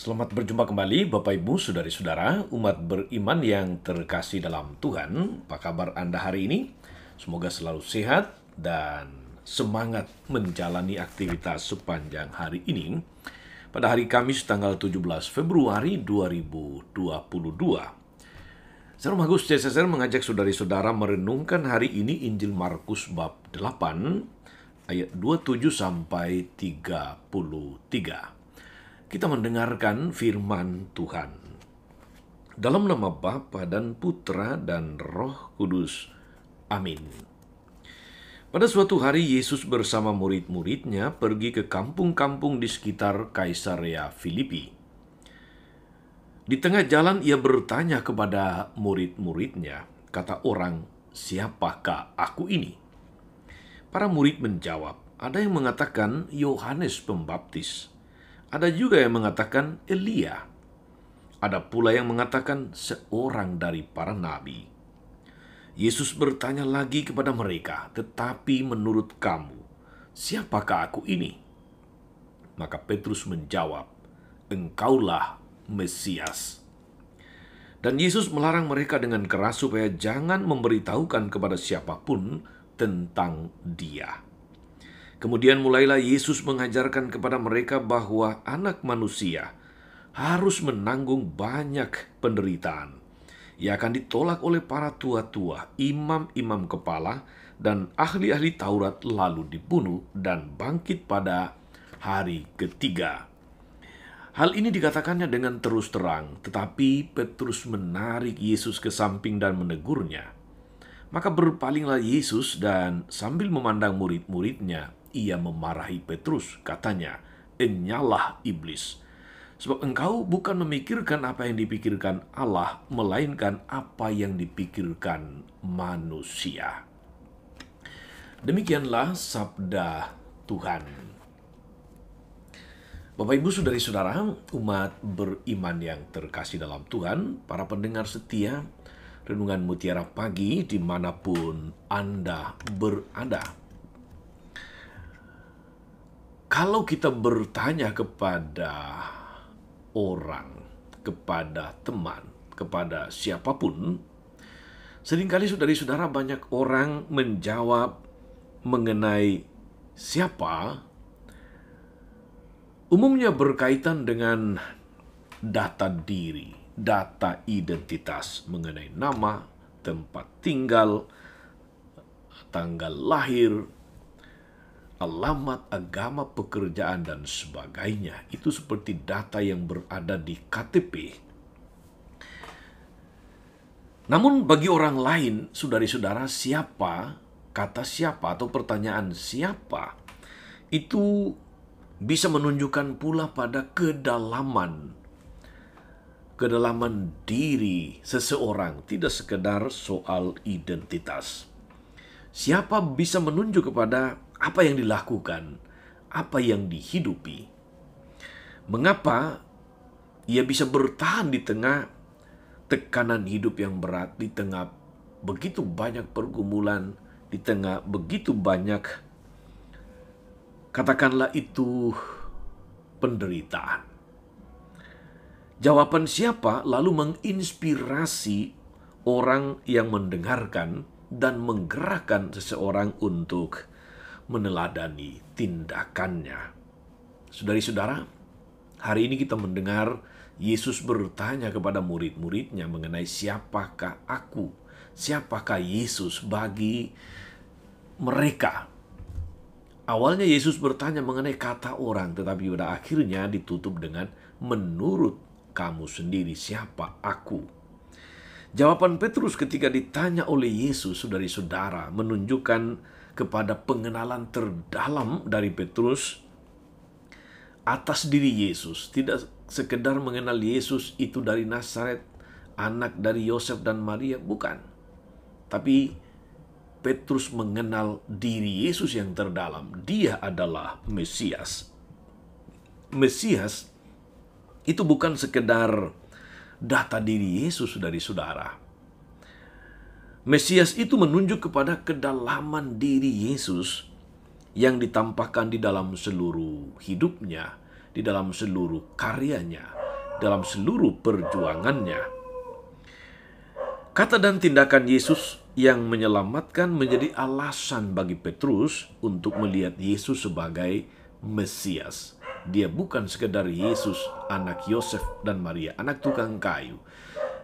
Selamat berjumpa kembali Bapak Ibu, Saudari-saudara, umat beriman yang terkasih dalam Tuhan. Apa kabar Anda hari ini? Semoga selalu sehat dan semangat menjalani aktivitas sepanjang hari ini. Pada hari Kamis tanggal 17 Februari 2022. Salam Agus CSR mengajak saudari-saudara merenungkan hari ini Injil Markus bab 8 ayat 27 sampai 33. Kita mendengarkan firman Tuhan. Dalam nama Bapa dan Putra dan Roh Kudus. Amin. Pada suatu hari Yesus bersama murid-muridnya pergi ke kampung-kampung di sekitar Kaisarea Filipi. Di tengah jalan ia bertanya kepada murid-muridnya, kata orang, "Siapakah aku ini?" Para murid menjawab, ada yang mengatakan Yohanes Pembaptis. Ada juga yang mengatakan Elia. Ada pula yang mengatakan seorang dari para nabi. Yesus bertanya lagi kepada mereka, "Tetapi menurut kamu, siapakah aku ini?" Maka Petrus menjawab, "Engkaulah Mesias." Dan Yesus melarang mereka dengan keras supaya jangan memberitahukan kepada siapapun tentang Dia. Kemudian mulailah Yesus mengajarkan kepada mereka bahwa Anak Manusia harus menanggung banyak penderitaan. Ia akan ditolak oleh para tua-tua, imam-imam kepala, dan ahli-ahli Taurat, lalu dibunuh dan bangkit pada hari ketiga. Hal ini dikatakannya dengan terus terang, tetapi Petrus menarik Yesus ke samping dan menegurnya. Maka berpalinglah Yesus dan sambil memandang murid-muridnya, ia memarahi Petrus, katanya, "Enyalah iblis, sebab engkau bukan memikirkan apa yang dipikirkan Allah, melainkan apa yang dipikirkan manusia." Demikianlah sabda Tuhan. Bapak Ibu Saudari-saudara, umat beriman yang terkasih dalam Tuhan, para pendengar setia Renungan Mutiara Pagi dimanapun Anda berada. Kalau kita bertanya kepada orang, kepada teman, kepada siapapun, seringkali saudari-saudara banyak orang menjawab mengenai siapa, umumnya berkaitan dengan data diri, data identitas mengenai nama, tempat tinggal, tanggal lahir, alamat, agama, pekerjaan, dan sebagainya. Itu seperti data yang berada di KTP. Namun bagi orang lain, saudari-saudara, siapa, kata siapa atau pertanyaan siapa, itu bisa menunjukkan pula pada kedalaman diri seseorang, tidak sekedar soal identitas. Siapa bisa menunjuk kepada apa yang dilakukan, apa yang dihidupi. Mengapa ia bisa bertahan di tengah tekanan hidup yang berat, di tengah begitu banyak pergumulan, di tengah begitu banyak, katakanlah itu, penderitaan. Jawaban siapa lalu menginspirasi orang yang mendengarkan dan menggerakkan seseorang untuk meneladani tindakannya. Saudari-saudara, hari ini kita mendengar Yesus bertanya kepada murid-muridnya mengenai siapakah aku, siapakah Yesus bagi mereka. Awalnya Yesus bertanya mengenai kata orang, tetapi pada akhirnya ditutup dengan menurut kamu sendiri siapa aku. Jawaban Petrus ketika ditanya oleh Yesus, saudari-saudara, menunjukkan kepada pengenalan terdalam dari Petrus atas diri Yesus. Tidak sekedar mengenal Yesus itu dari Nazaret, anak dari Yosef dan Maria, bukan. Tapi Petrus mengenal diri Yesus yang terdalam. Dia adalah Mesias. Mesias itu bukan sekedar data diri Yesus, saudari-saudara. Mesias itu menunjuk kepada kedalaman diri Yesus yang ditampakkan di dalam seluruh hidupnya, di dalam seluruh karyanya, dalam seluruh perjuangannya. Kata dan tindakan Yesus yang menyelamatkan menjadi alasan bagi Petrus untuk melihat Yesus sebagai Mesias. Dia bukan sekedar Yesus, anak Yosef dan Maria, anak tukang kayu.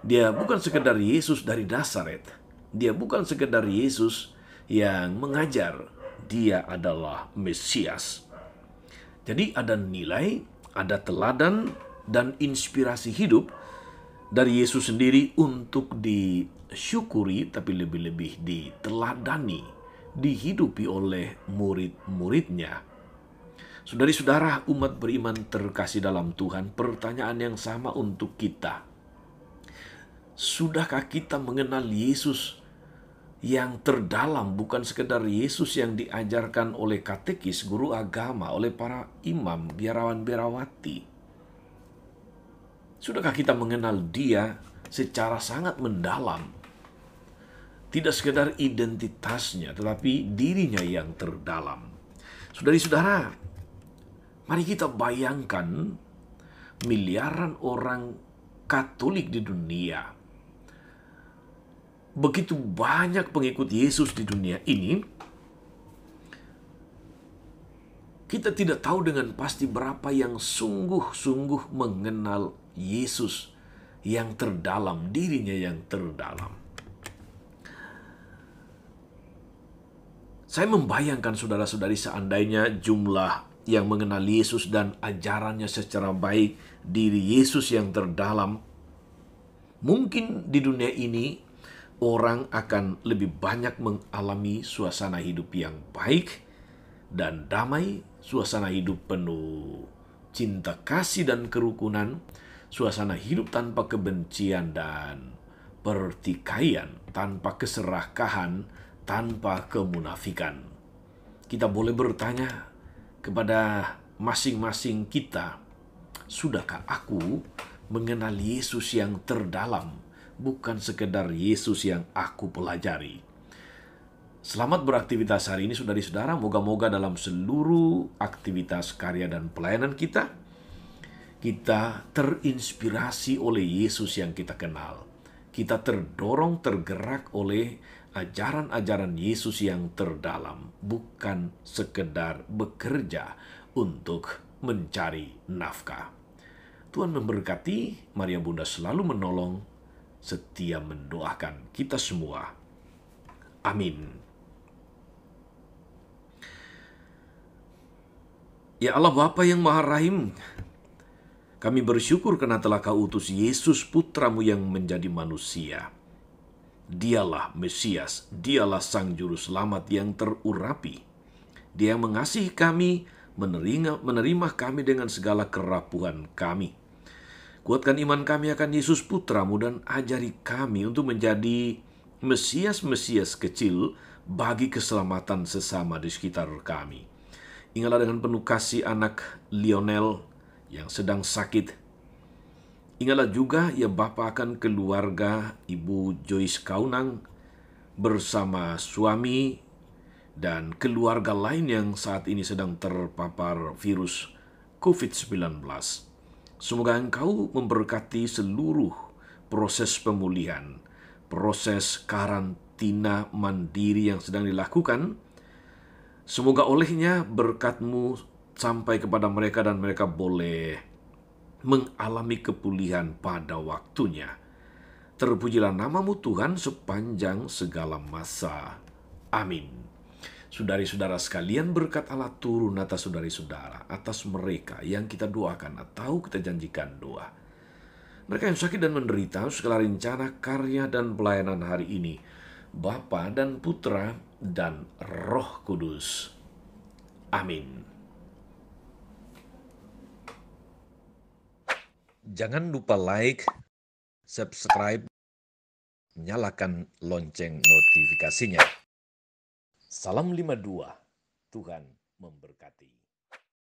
Dia bukan sekedar Yesus dari Nazaret. Dia bukan sekedar Yesus yang mengajar. Dia adalah Mesias. Jadi ada nilai, ada teladan, dan inspirasi hidup dari Yesus sendiri untuk disyukuri, tapi lebih-lebih diteladani, dihidupi oleh murid-muridnya. Saudari-saudara, umat beriman terkasih dalam Tuhan, pertanyaan yang sama untuk kita. Sudahkah kita mengenal Yesus yang terdalam, bukan sekedar Yesus yang diajarkan oleh katekis, guru agama, oleh para imam, biarawan-biarawati? Sudahkah kita mengenal Dia secara sangat mendalam? Tidak sekedar identitasnya, tetapi dirinya yang terdalam. Saudari-saudara, mari kita bayangkan miliaran orang Katolik di dunia. Begitu banyak pengikut Yesus di dunia ini, kita tidak tahu dengan pasti berapa yang sungguh-sungguh mengenal Yesus yang terdalam, dirinya yang terdalam. Saya membayangkan saudara-saudari, seandainya jumlah yang mengenal Yesus dan ajarannya secara baik, diri Yesus yang terdalam, mungkin di dunia ini orang akan lebih banyak mengalami suasana hidup yang baik dan damai, suasana hidup penuh cinta kasih dan kerukunan, suasana hidup tanpa kebencian dan pertikaian, tanpa keserakahan, tanpa kemunafikan. Kita boleh bertanya kepada masing-masing kita, sudahkah aku mengenal Yesus yang terdalam, bukan sekedar Yesus yang aku pelajari? Selamat beraktivitas hari ini, saudari-saudara. Moga-moga dalam seluruh aktivitas karya dan pelayanan kita, kita terinspirasi oleh Yesus yang kita kenal. Kita terdorong, tergerak oleh ajaran-ajaran Yesus yang terdalam, bukan sekedar bekerja untuk mencari nafkah. Tuhan memberkati, Maria Bunda selalu menolong, setia mendoakan kita semua. Amin. Ya Allah Bapa yang Maha Rahim, kami bersyukur karena telah Kau utus Yesus Putramu yang menjadi manusia. Dialah Mesias, dialah Sang Juru Selamat yang terurapi. Dia yang mengasihi kami, menerima kami dengan segala kerapuhan kami. Kuatkan iman kami akan Yesus Putramu dan ajari kami untuk menjadi Mesias-Mesias kecil bagi keselamatan sesama di sekitar kami. Ingatlah dengan penuh kasih anak Lionel yang sedang sakit. Ingatlah juga ya Bapa akan keluarga Ibu Joyce Kaunang bersama suami dan keluarga lain yang saat ini sedang terpapar virus COVID-19. Semoga Engkau memberkati seluruh proses pemulihan, proses karantina mandiri yang sedang dilakukan. Semoga olehnya berkat-Mu sampai kepada mereka dan mereka boleh mengalami kepulihan pada waktunya. Terpujilah nama-Mu Tuhan sepanjang segala masa. Amin. Saudari-saudara sekalian, berkat Allah turun atas saudari-saudara, atas mereka yang kita doakan atau kita janjikan doa. Mereka yang sakit dan menderita, segala rencana, karya, dan pelayanan hari ini, Bapa dan Putra dan Roh Kudus. Amin. Jangan lupa like, subscribe, nyalakan lonceng notifikasinya. Salam 52, Tuhan memberkati.